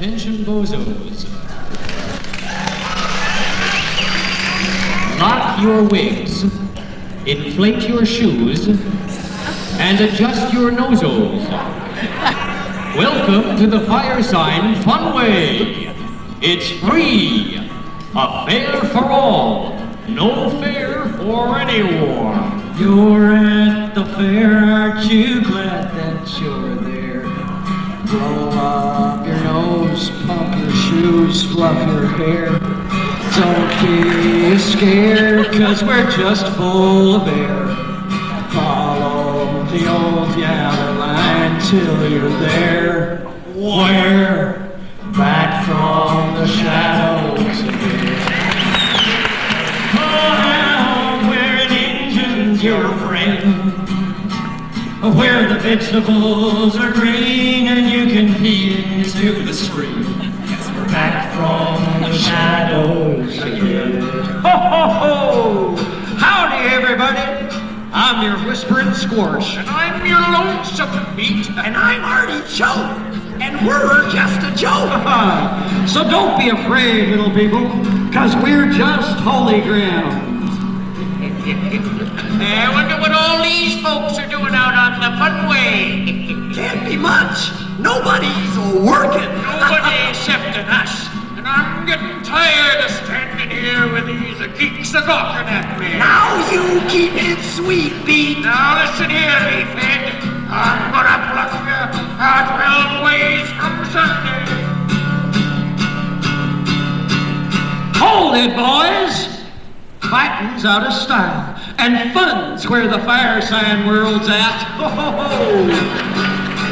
Attention bozos. Lock your wigs, inflate your shoes, and adjust your nozos. Welcome to the Firesign Funway. It's free. A fare for all. No fare for anyone. You're at the fair, aren't you glad that you're there? Blow up your nose, pump your shoes, fluff your hair. Don't be scared, 'cause we're just full of air. Follow the old yellow line till you're there. Where? Back from the shadows again. Oh, where an engine's your friend. Where the vegetables are green and you can pee into the stream. We're back from the shadows again. Ho, ho, ho! Howdy, everybody! I'm your whispering squash. And I'm your lonesome Pete. And I'm Artie Choke. And we're just a joke. So don't be afraid, little people, 'cause we're just holy ground. I wonder what all these folks are doing out on the funway. Can't be much. Nobody's working. Nobody except us. And I'm getting tired of standing here with these geeks a-gawking at me. Now you keep it sweet, Pete. Now listen here, Leafhead. I'm gonna pluck you 12 ways from Sunday. Hold it, boys! Fighting's out of style, and fun's where the Firesign world's at. Ho, ho, ho!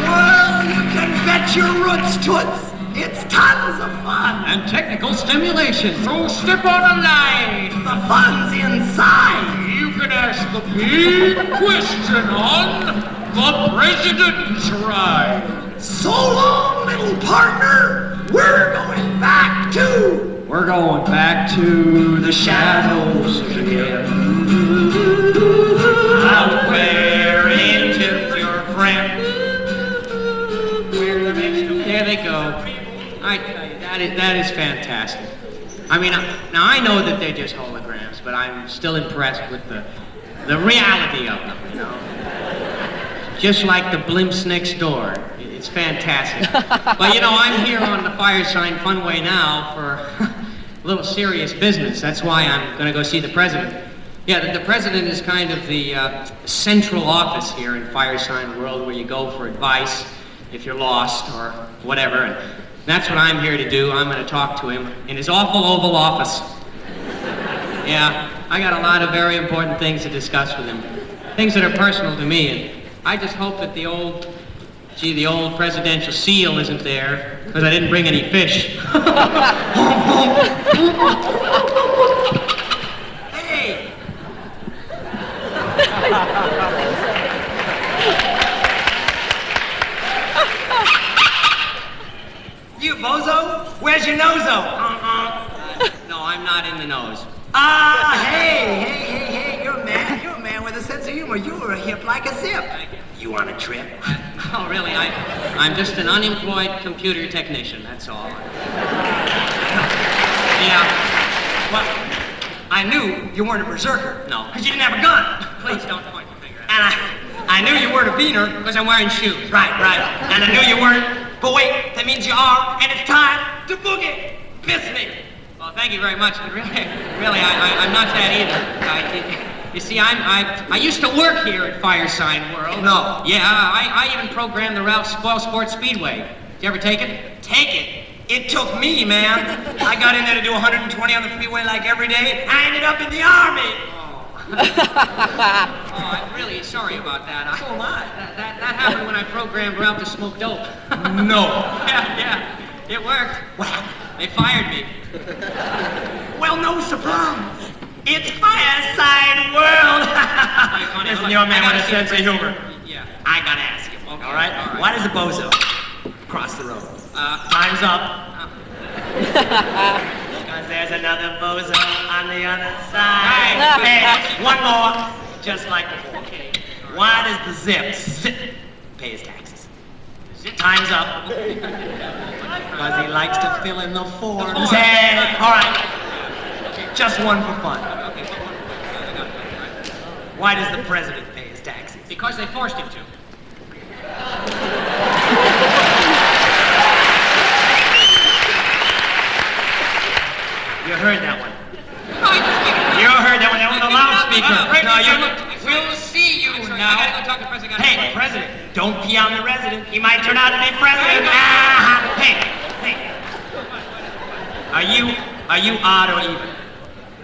Well, you can bet your roots toots. It's tons of fun. And technical stimulation. So step on a line. The fun's inside. You can ask the big question on the President's Ride. So long, little partner. We're going back to... We're going back to the shadows again. Out where angels your friend. There they go. I tell you, that is fantastic. I mean, now I know that they're just holograms, but I'm still impressed with the reality of them, you know. Just like the blimps next door. It's fantastic. But you know, I'm here on the Firesign Funway now for a little serious business. That's why I'm going to go see the president. Yeah, the president is kind of the central office here in Firesign World, where you go for advice if you're lost or whatever. And that's what I'm here to do. I'm going to talk to him in his awful Oval Office. Yeah, I got a lot of very important things to discuss with him. Things that are personal to me. And I just hope that the old presidential seal isn't there, because I didn't bring any fish. Hey! You bozo? Where's your nozo? No, I'm not in the nose. Hey, you're a man with a sense of humor. You were hip like a zip. You on a trip? Oh, really? I'm just an unemployed computer technician, that's all. Yeah. Well, I knew you weren't a berserker. No. Because you didn't have a gun. Please don't point your finger at me. And I knew you weren't a beaner. Because I'm wearing shoes. Right. And I knew you weren't. But wait, that means you are, and it's time to boogie. Miss me. Well, thank you very much, but really, I'm not that either. You see, I used to work here at Firesign World. No. Yeah, I even programmed the Ralph Spoil Sports Speedway. Did you ever take it? Take it. It took me, man. I got in there to do 120 on the freeway like every day. I ended up in the army. Oh, I'm really sorry about that. So am I. That happened when I programmed Ralph to smoke dope. No. Yeah, it worked. What happened? They fired me. Well, no surprise. It's Firesign World. Listen, you're a man with a sense of humor. Yeah. I gotta ask you. Okay. All right? Why does a bozo cross the road? Time's up. Because there's another bozo on the other side. Hey, one more. Just like before. Okay. Why does the zip pay his taxes? Time's up. Because he likes to fill in the forms. Hey, all right. Just one for fun. Why does the president pay his taxes? Because they forced him to. You heard that one. You heard that one. That was a loudspeaker. No, We'll see you now. I gotta go talk to the president. Hey, president, don't pee on the resident. He might turn out to be president. Hey. Are you odd or even?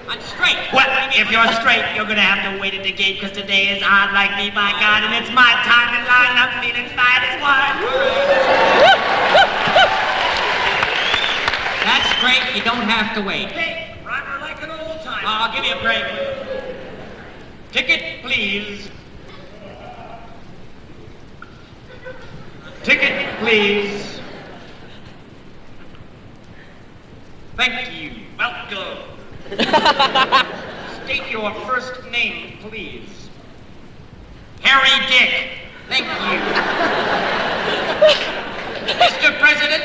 I'm straight. Well, if you're straight, you're gonna have to wait at the gate because today is odd like me, by God, and it's my time in line. I'm feeling fine as one. That's great. You don't have to wait. Hey, rhymer like an old time. I'll give you a break. Ticket, please. Ticket, please. Thank you. Welcome. State your first name, please. Harry Dick. Thank you. Mr. President,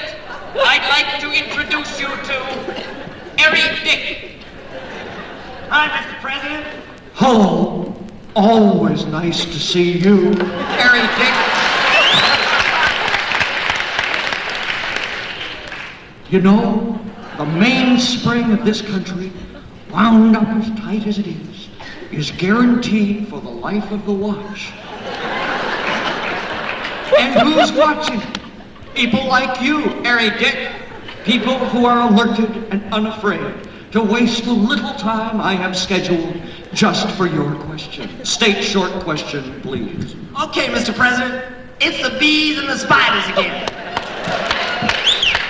I'd like to introduce you to Harry Dick. Hi, Mr. President. Hello. Always nice to see you. Harry Dick. You know, the mainspring of this country, wound up as tight as it is guaranteed for the life of the watch. And who's watching? People like you, Harry Dick. People who are alerted and unafraid to waste the little time I have scheduled just for your question. State short question, please. Okay, Mr. President. It's the bees and the spiders again.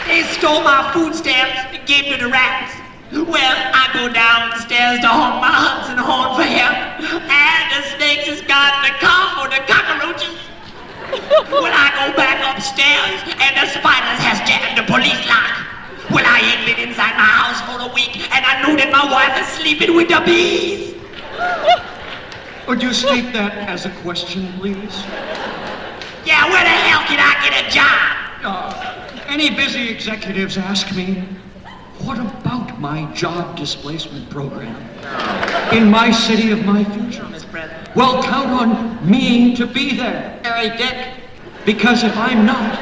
They stole my food stamps and gave them to the rats. Well, I go downstairs to honk my Hudson horn for him, and the snakes has got the cough or the cockroaches. Well, I go back upstairs, and the spiders has jammed the police lock. Well, I ain't been inside my house for a week, and I knew that my wife is sleeping with the bees. Would you state that as a question, please? Yeah, where the hell can I get a job? Any busy executives ask me, what about my job displacement program in my city of my future? Mr. President. Well, count on me to be there, Harry Dick. because if I'm not,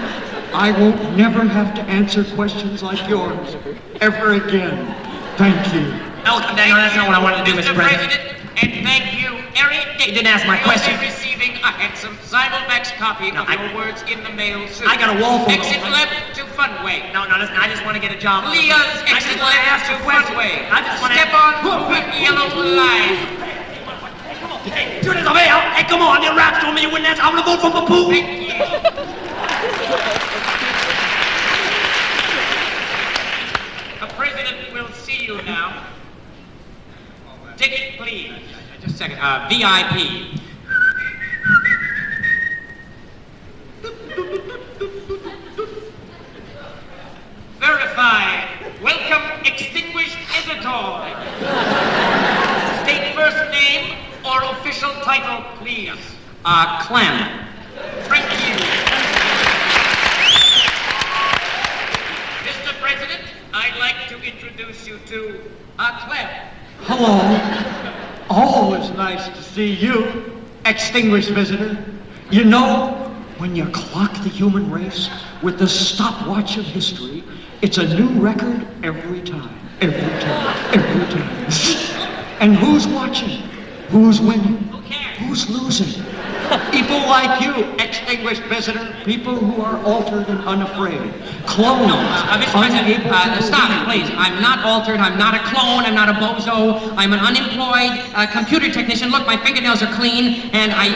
I won't never have to answer questions like yours ever again. Thank you. No, that's not what I wanted to do, Mr. President. And thank you, Harry Dick. You didn't ask my question. You'll be receiving a handsome Simulmax copy of your words in the mail soon. I got a wall full of Exit them. left to Funway. No, listen, I just want to get a job. Leah's I exit just want to left ask to a question. Funway. I just want to... Step on the yellow line. Hey, do this over here. Hey, come on, your raps told me you wouldn't answer. I'm gonna vote for Poo. Thank you. The president will see you now. Ticket, please. Just a second. VIP. Verified. Welcome, extinguished visitor. State first name or official title, please. Clem. Thank you. Mr. President, I'd like to introduce you to Clem. Hello. Always nice to see you, extinguished visitor. You know, when you clock the human race with the stopwatch of history, it's a new record every time. Every time. Every time. And who's watching? Who's winning? Who cares? Who's losing? People like you, extinguished visitor. People who are altered and unafraid. Clones. Mr. President, stop it, please. I'm not altered. I'm not a clone. I'm not a bozo. I'm an unemployed computer technician. Look, my fingernails are clean, and I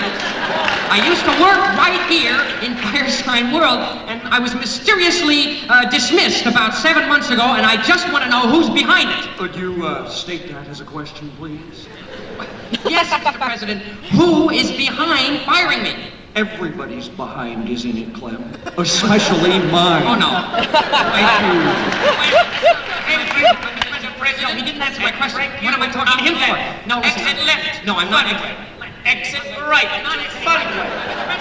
used to work right here in Firesign World, and I was mysteriously dismissed about 7 months ago, and I just want to know who's behind it. Could you state that as a question, please? Yes, Mr. President. Who is behind firing me? Everybody's behind, isn't it, Clem? Especially mine. Oh, no. Mr. President, No, he didn't answer my question. What am I talking to him for? No, listen. Exit left. No, I'm not. Exit right. Not Funway.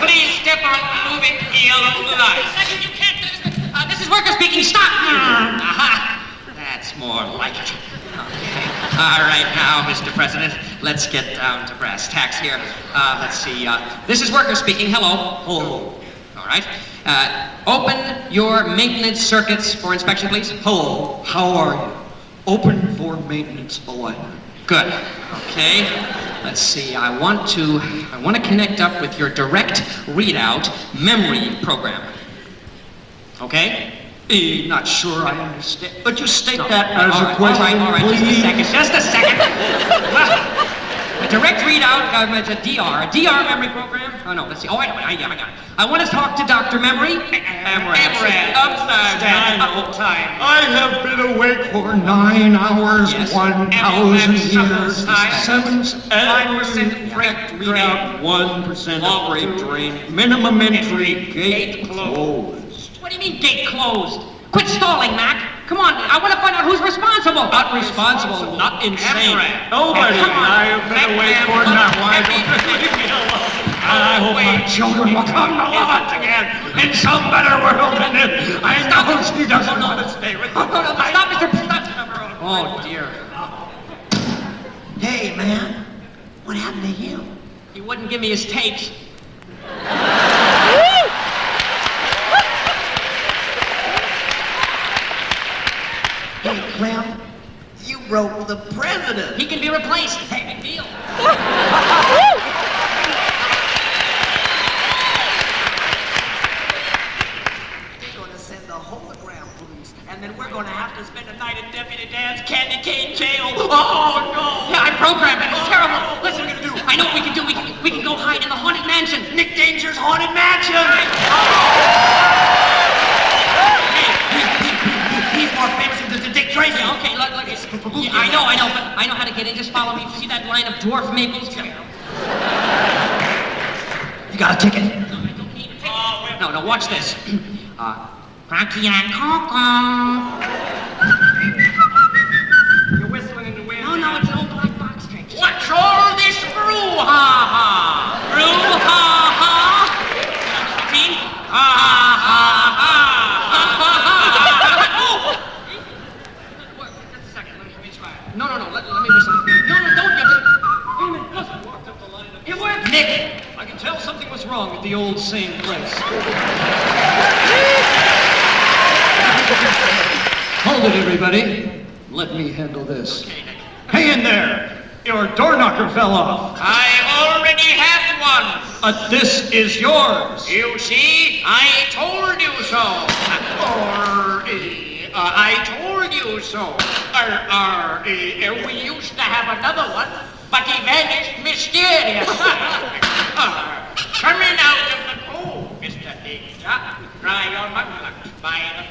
Please step on the moving yellow light. You can't do this. This is worker speaking. Stop! Aha! That's more like it. Okay. All right, now, Mr. President, let's get down to brass tacks here. Let's see. This is worker speaking. Hello. Oh. All right. Open your maintenance circuits for inspection, please. Hello, how are you? Open for maintenance align. Good. Okay. Let's see. I want to connect up with your direct readout memory program. Okay? Not sure I understand, but you state that as a All question, right, please. just a second. A direct readout, a DR memory program. Oh no, let's see. Oh, I got it. I want to talk to Dr. Memory. Upstairs. Time. I have been awake for 9 hours, Yes. 1,000 years, 7 5% direct readout, 1% of freight drain, minimum entry, gate closed. What do you mean gate closed? Quit stalling, Mac. Come on, I want to find out who's responsible. Not responsible, not insane. Nobody. Come on. I have been awake for now. Why don't you leave me alone? I hope my children will come to life again in some better world than this. I know she doesn't want to stay with me. No, stop, Mr. Stop. Oh dear. Hey, man, what happened to him? He wouldn't give me his tapes. Hey, Clem, you broke the president. He can be replaced. Hey, big deal. They're gonna send the hologram police, and then we're gonna have to spend a night in Deputy Dan's candy cane jail. Oh, no! Yeah, I programmed it. It's terrible. Listen, what are we gonna do? I know what we can do. We can go hide in the haunted mansion. Nick Danger's haunted mansion! He's more famous than Dick Tracy. Yeah, okay, look. Yeah, I know, but I know how to get in. Just follow me. See that line of dwarf maples? You got a ticket? No, I don't need a ticket. No, watch this. Cracky and Coco. You're whistling in the wind. No, it's an old black box trick. What's all this brouhaha? Brouhaha. See? Just a second. Let me try it. No, let me whistle. No, don't get it. Wait a minute. Listen. It worked. Nick, I can tell something was wrong at the old same place. Hold it, everybody. Let me handle this. Okay, Nick. Hey in there! Your door knocker fell off. I already have one. This is yours. You see, I told you so. I told you so. We used to have another one, but he vanished mysteriously. Coming out of the cold, Mr. Danger. Try your luck by the fire.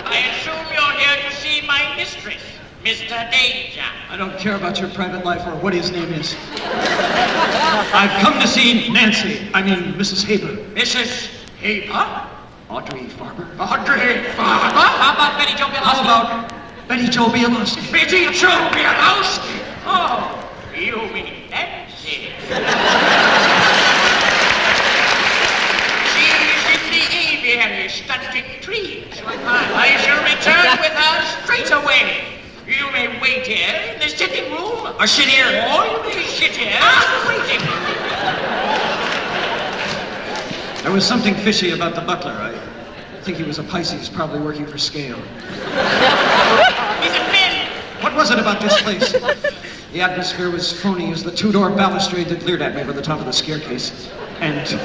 I assume you're here to see my mistress, Mr. Danger. I don't care about your private life or what his name is. I've come to see Mrs. Haber. Mrs. Haber? Audrey Farber. Audrey Farber? How about Betty Jo Bielowski? How about Betty Jo Bielowski? Betty Jo Bielowski? Oh, you mean Nancy. She's in the aviary studying trees. I shall return with her straight away. You may wait here in the sitting room. Or sit here. Or you may sit here waiting. There was something fishy about the butler. I think he was a Pisces, probably working for Scale. He's a man. What was it about this place? The atmosphere was phony as the two-door balustrade that leered at me by the top of the staircase. And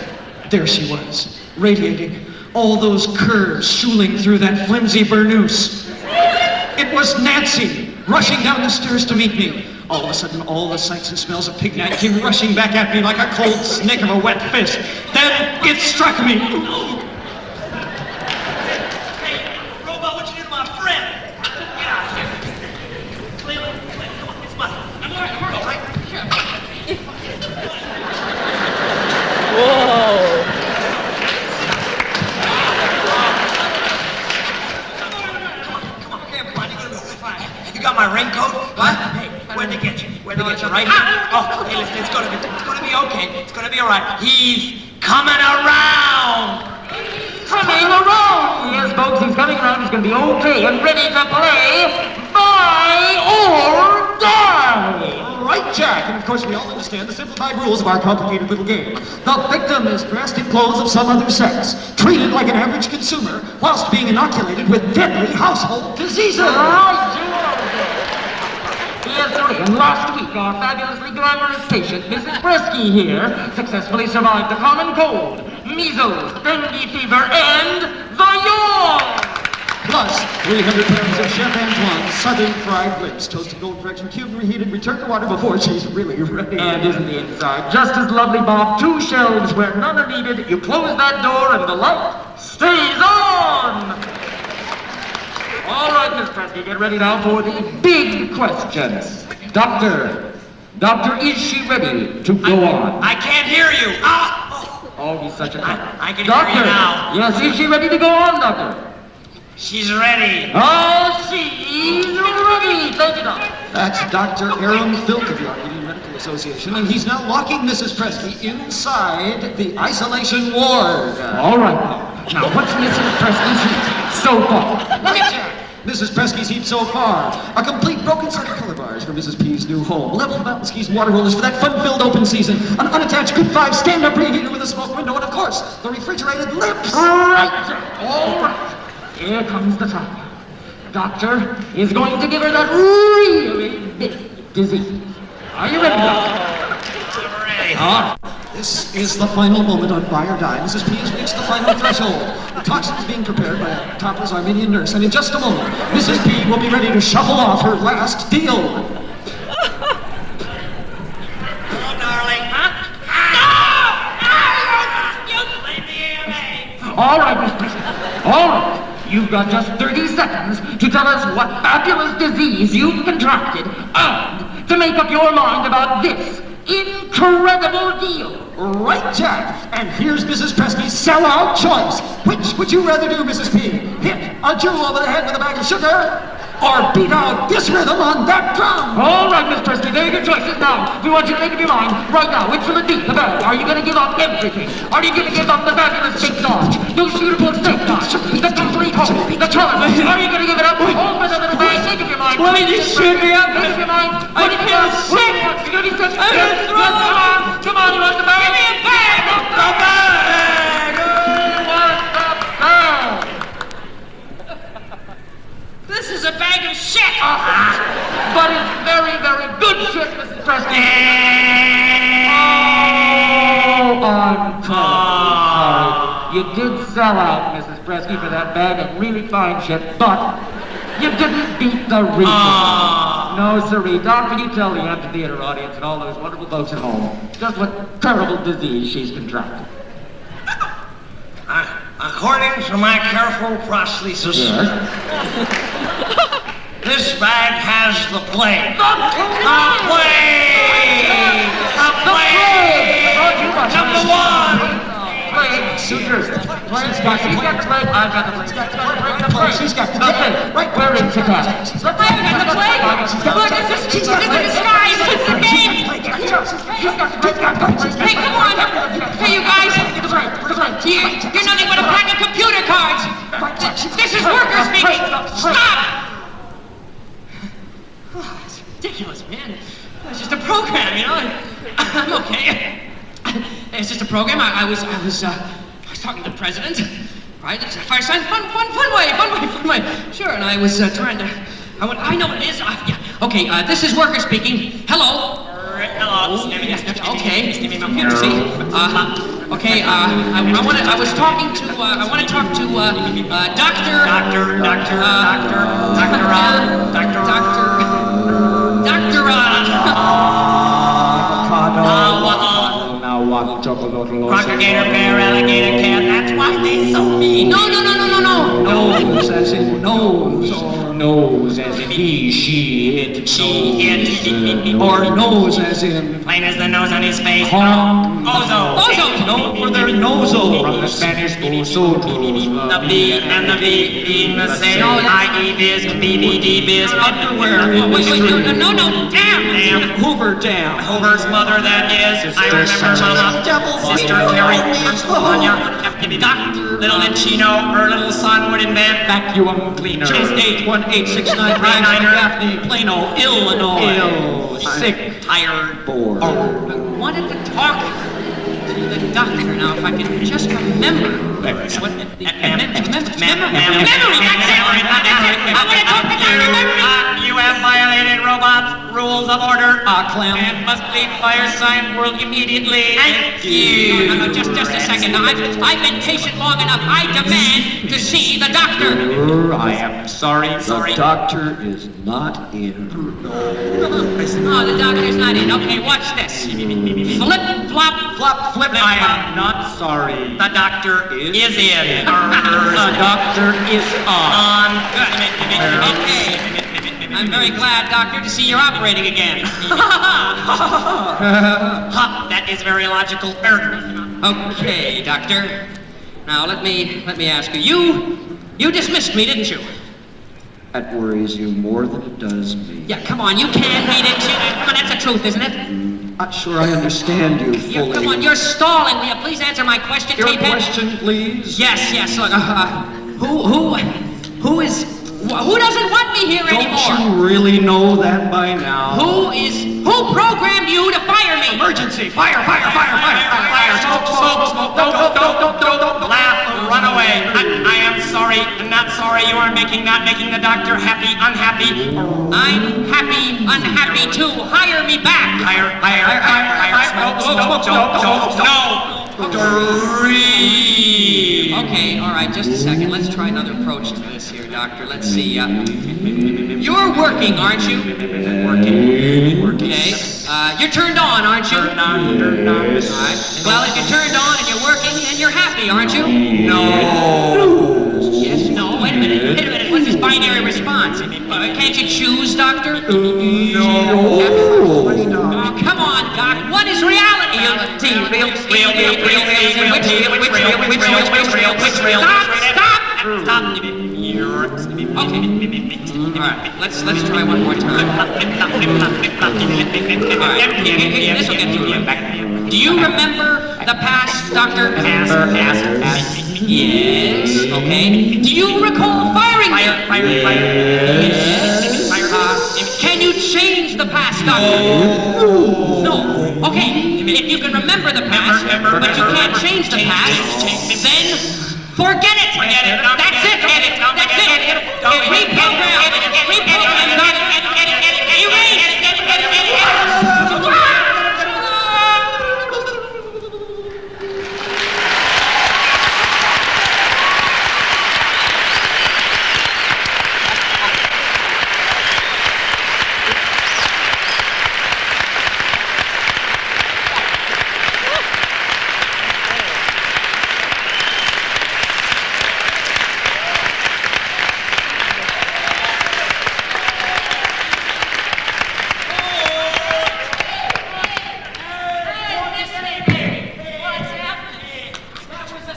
there she was, radiating, all those curves shooling through that flimsy burnoose. It was Nancy, rushing down the stairs to meet me. All of a sudden, all the sights and smells of Pignat came rushing back at me like a cold snake of a wet fist. Then it struck me. Hey, Robot, what you do to my friend? Get out of here. Clem, come on, it's mine. I'm all right? Sure. Whoa. Come on, you're gonna be fine. You got my raincoat? What? Hey, where'd they get you? Where'd they get you, right here? Oh, hey, listen, it's gonna be okay. It's gonna be all right. He's coming around. Coming around! Yes, folks, he's coming around. He's going to be okay and ready to play Buy or Die! Right, Jack. And of course, we all understand the simplified rules of our complicated little game. The victim is dressed in clothes of some other sex, treated like an average consumer, whilst being inoculated with deadly household diseases. Yes, sir. And last week, our fabulously glamorous patient, Mrs. Bresky here, successfully survived the common cold, measles, dengue fever, and the yawn! Plus, 300 pounds of Chef Antoine's southern fried lips, toasted gold direction, cubed, reheated, returned to water before she's really ready. And isn't the inside just as lovely, Bob? 2 shelves where none are needed. You close that door and the light stays on! All right, Miss Presky, get ready now for the big questions. Doctor, is she ready to go on? I can't hear you. Oh, he's such a cop. I can Doctor, hear you now. Yes, is she ready to go on, Doctor? She's ready. Oh, she's ready. Thank you, Doctor. That's Dr. Aaron Filk of the Arcadian Medical Association, and he's now locking Mrs. Presky inside the isolation ward. All right, now what's Mrs. Presky's heat so far? Look at Jack! Mrs. Presky's heat so far. A complete broken set of color bars for Mrs. P's new home. Level mountain skis and water rollers for that fun-filled open season. An unattached Good 5 stand-up preheater with a smoke window, and of course, the refrigerated lips. All right. Here comes the time. Doctor is going to give her that really big disease. Are you ready, Doctor? I'm ready. All right. This is the final moment on Buy or Die. Mrs. P has reached the final threshold. The toxin is being prepared by a topless Armenian nurse, and in just a moment, Mrs. P will be ready to shuffle off her last deal. Hello, darling. No! You blame the AMA. All right, Miss Presky. All right. You've got just 30 seconds to tell us what fabulous disease you've contracted and to make up your mind about this incredible deal. Right, Jack. And here's Mrs. Presky's sellout choice. Which would you rather do, Mrs. P? Hit a Jew over the head with a bag of sugar? Or beat out this rhythm on that drum? All right, Miss Presky, there are your choices now. We want you to make up your mind right now. Which will it be? The bag. Are you going to give up everything? Are you going to give up the fabulous steak dodge, those beautiful steak knives, the complete home, the color? Are you going to give it up? All for the little bag. Make up your mind. Why did you shoot me up? Make up your mind. I feel sick. You're going to be sick. I'm gonna throw Yes, come on. up. Come on, you want the bag? Give me a bag. The bag. You want the bag? This is a bag of shit. But it's very, very good shit, Mrs. Presky. Oh, I'm sorry. You did sell out, Mrs. Presky, for that bag of really fine shit, but you didn't beat the reason. No, sirree. Doctor, you tell the amphitheater audience and all those wonderful folks at home just what terrible disease she's contracted. According to my careful prosthesis, this bag has the plague. The plague! The plague! Number 1! Plague, sutures. Plague, got the plague. I've got the plague. The plague. She's got the plague. Right, we're in Chicago. The plague and the plague! Look, this is a disguise. It's a game. Hey, come on. Hey, you guys. You're nothing but a pack of computer cards. This is worker speaking. Stop! Oh, it's ridiculous, man. It's just a program, you know. I'm okay. It's just a program. I was talking to the president, right? It's a Firesign, fun way. Sure, and I was trying to. I know what it is. Yeah. Okay. This is worker speaking. Hello. Hello. Okay. Okay. I was talking to. I want to talk to Crocodile, bear, alligator, cat. That's why they so mean. No. Nose as in nose, or nose as in he, she, it, or nose as in plain as the nose on his face. Ozo. Known for their nozo, from the Spanish oso. The B and the V in the same. I.E. biz, BBD biz, underwear. No, damn. Hoover dam. Hoover's mother, that is. I remember Mama Sister Terry, little did she know her little son would invent Vacuum cleaner. Chase 81869 Daphne, Plano, Illinois. Sick. tired. Bored. I wanted to talk to the doctor now, if I could just remember. Memory, Memory, that's it. I want to talk to Dr. Memory. You have violated robots' rules of order. Clem. And must leave Firesign World immediately. Thank you. No, just a second. Now, I've been patient long enough. I demand to see the doctor. I am sorry. The doctor is not in. Oh, the doctor's not in. Okay, watch this. Flip, flop, Flop, flip. I am not sorry. The doctor is in. The doctor is on. Okay. I'm very glad, doctor, to see you're operating again. Ha, that is very logical. Okay, doctor. Now let me ask you. You dismissed me, didn't you? That worries you more than it does me. Yeah, come on, you can't be, didn't you? Come on, that's the truth, isn't it? Not sure I understand you fully. Come on, you're stalling. Will you please answer my question, Your Tapehead? question, please. Yes. Look, who doesn't want me here anymore? Don't you really know that by now? Who programmed you to fire me? Emergency! Fire! Smoke. Laugh, run away. I am sorry, not sorry. You are not making the doctor happy, unhappy. I'm happy, unhappy too. Hire me back. Hire. Smoke. No. Dream. Okay, all right, just a second. Let's try another approach to this here, doctor. Let's see. You're working, aren't you? Working. Okay. You're turned on, aren't you? Turned on. All right. Well, if you're turned on and you're working, then you're happy, aren't you? No. Yes, no. Wait a minute. What's this binary response? Can't you choose, doctor? No. Oh, come on, Doc. What is reality? Stop! Okay. All right. Let's try one more time. All right. This will get you. Do you remember the past, doctor? Past. Yes. Okay. Do you recall firing me? Fire. Yes. Can you change the past, doctor? No. Okay. If you can remember the past, but you can't change the past, then forget it. That's it. That's it. Reprogram.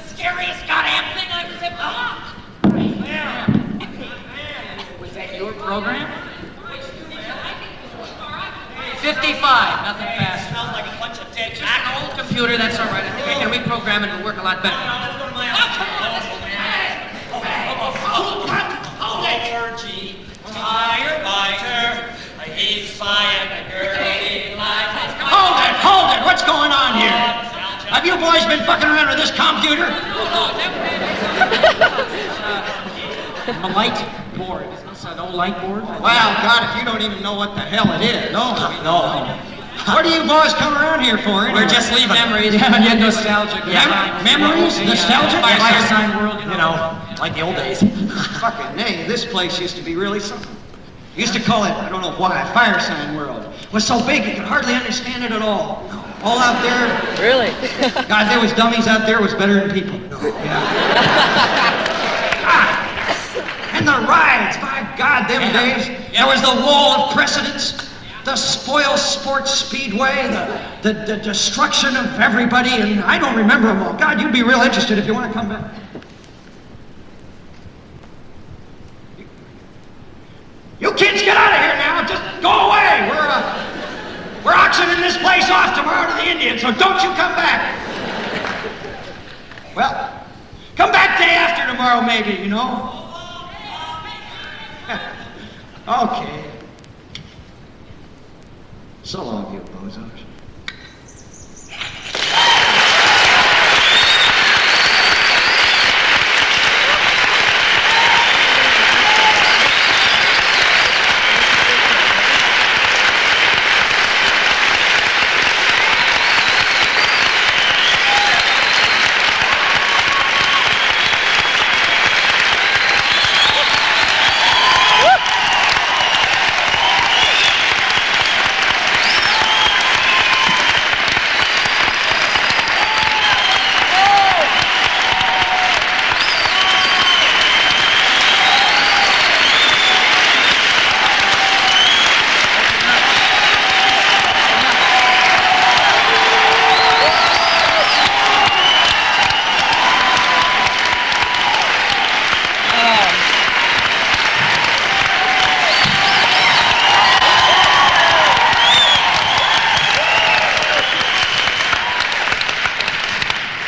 Scariest goddamn thing I've ever. Was that your program? 55, nothing fast. Smells like a bunch of dead. Just an old computer, that's all right. I think I can reprogram it and work a lot better. Orgy, firefighter, he's spying a girlie like a Hold it! What's going on here? Have you boys been fucking around with this computer? A light board. Is this an old light board? Well, God, if you don't even know what the hell it is. No. What do you boys come around here for? Anyway? We're just leaving. Memories. Yeah, nostalgic. Memories? Nostalgic? Firesign World. You know, like the old days. Fucking name. This place used to be really something. Used to call it, I don't know why, Firesign World. It was so big you could hardly understand it at all. All out there. Really? God, there was dummies out there was better than people. Yeah. And the rides, by God, them days. There was the wall of precedence, the spoil sports speedway, the destruction of everybody, and I don't remember them all. God, you'd be real interested if you want to come back. You kids get out of here now. Just go away. We're auctioning this place off tomorrow to the Indians, so don't you come back. Well, come back day after tomorrow, maybe, you know? Okay. So long, you bozos.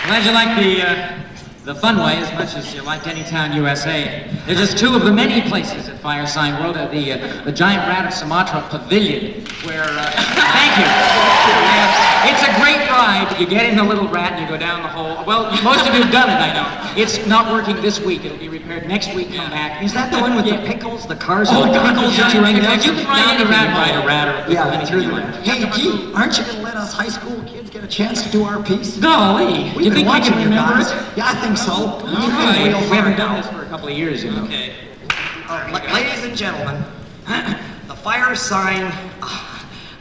Glad you like the Funway as much as you liked Anytown, USA. They're just two of the many places at Firesign World at the Giant Rat of Sumatra Pavilion, where, thank you. It's a great ride. You get in the little rat and you go down the hole. Well, most of you have done it, I know. It's not working this week. It'll be repaired next week. Come back. Is that the one with the pickles, the cars Oh, with the God, pickles yeah, that you rang down? you can ride any rat, ride a rat or a pickle, Yeah, anything through you the... like. Hey, gee, aren't you going to let us high school kids get a chance to do our piece? Golly, We've you been think we watching can you remember guys. it? Yeah, I think so. All right. We haven't done this for a couple of years, you know. Okay. Ladies and gentlemen, the Firesign,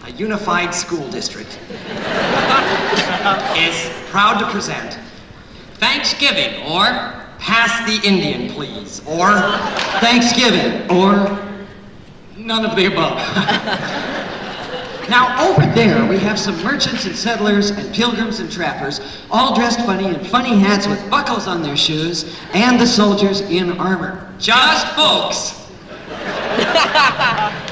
a unified school district, is proud to present Thanksgiving, or Pass the Indian, Please, or Thanksgiving, or... none of the above. Now, over there, we have some merchants and settlers and pilgrims and trappers, all dressed funny in funny hats with buckles on their shoes, and the soldiers in armor. Just folks.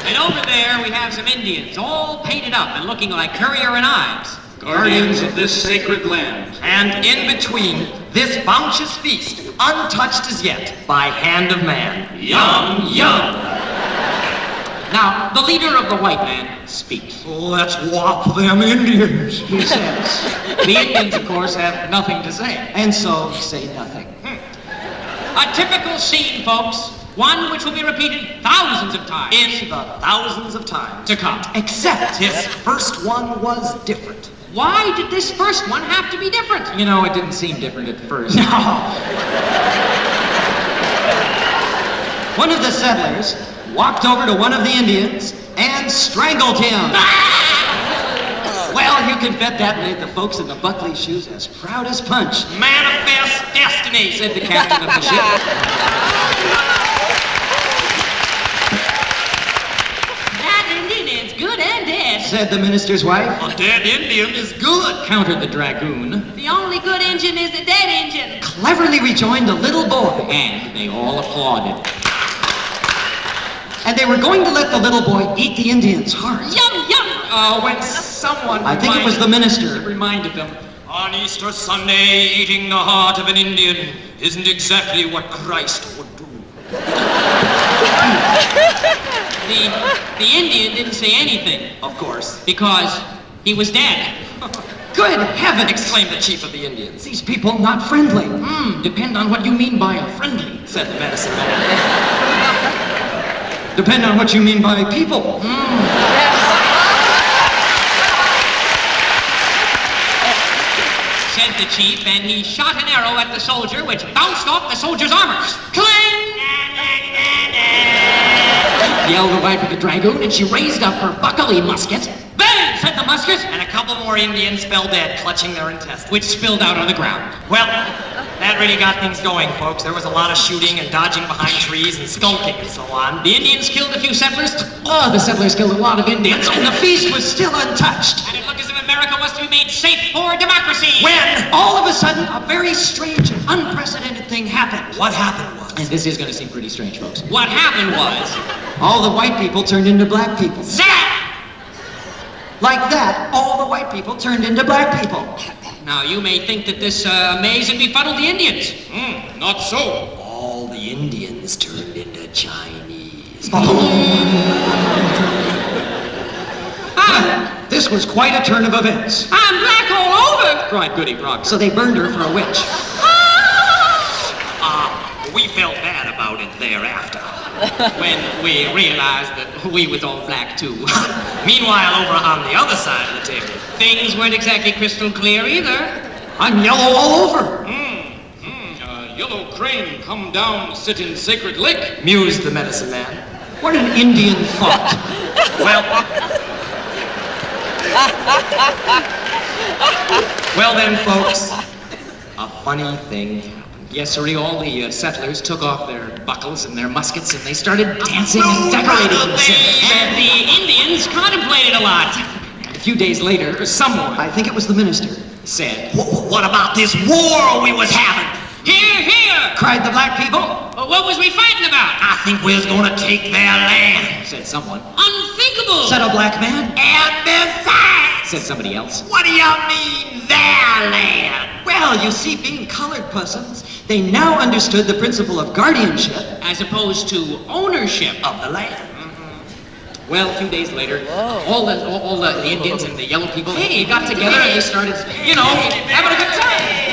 And over there we have some Indians, all painted up and looking like Currier and Ives. Guardians of this sacred land. and in between this bounteous feast, untouched as yet by hand of man. Yum, yum. Now, the leader of the white man speaks. Let's whop them Indians. He says, The Indians, of course, have nothing to say. and so say nothing. A typical scene, folks. One which will be repeated thousands of times In the thousands of times. to come. Except, This first one was different. Why did this first one have to be different? You know, it didn't seem different at first. one of the settlers walked over to one of the Indians and strangled him. Well, you can bet that made the folks in the Buckley shoes as proud as punch, Manifest destiny, said the captain of the ship. That Indian is good and dead. Said the minister's wife. A dead Indian is good. Countered the dragoon, The only good engine is the dead engine. Cleverly rejoined the little boy. and they all applauded. And they were going to let the little boy eat the Indian's heart. Yum, yum. When someone I think it was the minister. Reminded them, on Easter Sunday, eating the heart of an Indian isn't exactly what Christ would do. The Indian didn't say anything Of course, because he was dead. Good heavens! exclaimed the chief of the Indians, These people not friendly. depend on what you mean by a friendly. said the medicine man. Depend on what you mean by people. Said the chief, and he shot an arrow at the soldier, which bounced off the soldier's armor. Clang! Yelled the wife of the dragoon, and she raised up her buckley musket. Bang! Said the musket, And a couple more Indians fell dead, clutching their intestines. which spilled out on the ground. Well, that really got things going, folks. There was a lot of shooting and dodging behind trees and skulking and so on. The Indians killed a few settlers, Oh, the settlers killed a lot of Indians. And the feast was still untouched. and it looked as if America was to be made safe for democracy. When, all of a sudden, a very strange and unprecedented thing happened. What happened was, And this is going to seem pretty strange, folks. What happened was, All the white people turned into black people. zap! Like that, all the white people turned into black people. Now, you may think that this amazed and befuddled the Indians. Not so. All the Indians turned into Chinese. This was quite a turn of events. I'm black all over, cried Goody Frog. So they burned her for a witch. We felt bad about it thereafter. When we realized that we was all black too. Meanwhile, over on the other side of the table, Things weren't exactly crystal clear either. I'm yellow all over. Yellow crane come down, sit in sacred lake. mused the medicine man. What an Indian thought. Well then, folks, a funny thing happened. Yes, sir, all the settlers took off their buckles and their muskets and they started dancing and decorating themselves. And the Indians contemplated a lot. And a few days later, someone I think it was the minister. said, What about this war we was having? "Here, here! Cried the black people. What was we fighting about?" I think we was gonna take their land. said someone. Unthinkable. Said a black man. And besides, Said somebody else. what do you mean their land? Well, you see, being colored persons, they now understood the principle of guardianship. As opposed to ownership. Of the land. Well, a few days later, all the Indians and the yellow people, hey, got together and they started, having a good time.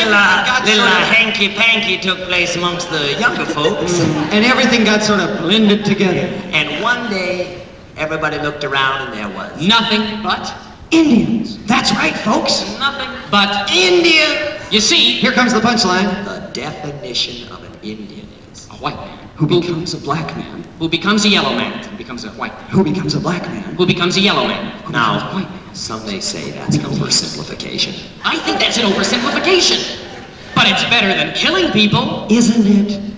Well, a little hanky-panky took place amongst the younger folks. And everything got sort of blended together. And one day, everybody looked around and there was Nothing but Indians. That's right, folks. nothing but Indian. You see, Here comes the punchline. The definition of an Indian is a white man Who becomes a black man? who becomes a yellow man and becomes a white man Who becomes a black man? who becomes a yellow man. Now, some may say that's an oversimplification. I think that's an oversimplification. But it's better than killing people. Isn't it?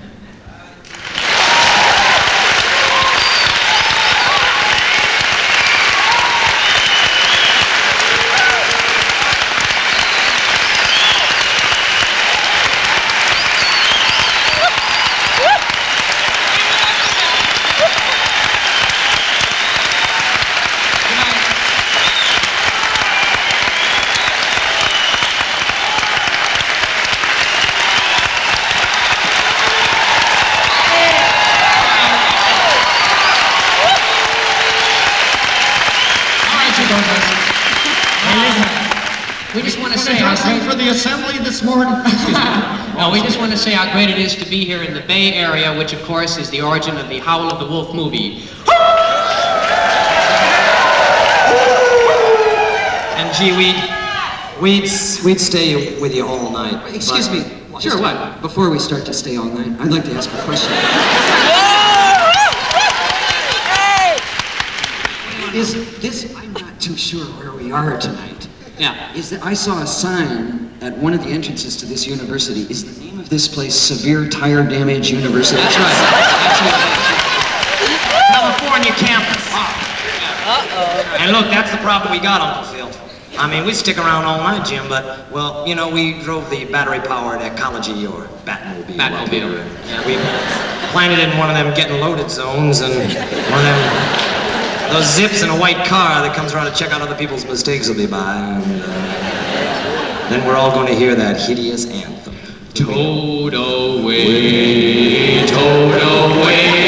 We just want to say for the assembly this morning. we just want to say how great it is to be here in the Bay Area, which of course is the origin of the Howl of the Wolf movie. And gee, we'd stay with you all night. Excuse me. Sure, what? Before we start to stay all night, I'd like to ask a question. Is this, I'm not too sure where we are tonight. Yeah. Is that I saw a sign at one of the entrances to this university. Is the name of this place Severe Tire Damage University? That's right. California campus. And look, that's the problem we got, Uncle Phil. I mean, we stick around all night, Jim, but, well, we drove the battery-powered ecology or Batmobile. Batmobile. Yeah, we planted in one of them getting loaded zones and one of them... Those zips in a white car that comes around to check out other people's mistakes will be by. And, then we're all going to hear that hideous anthem. Toad away, toad away.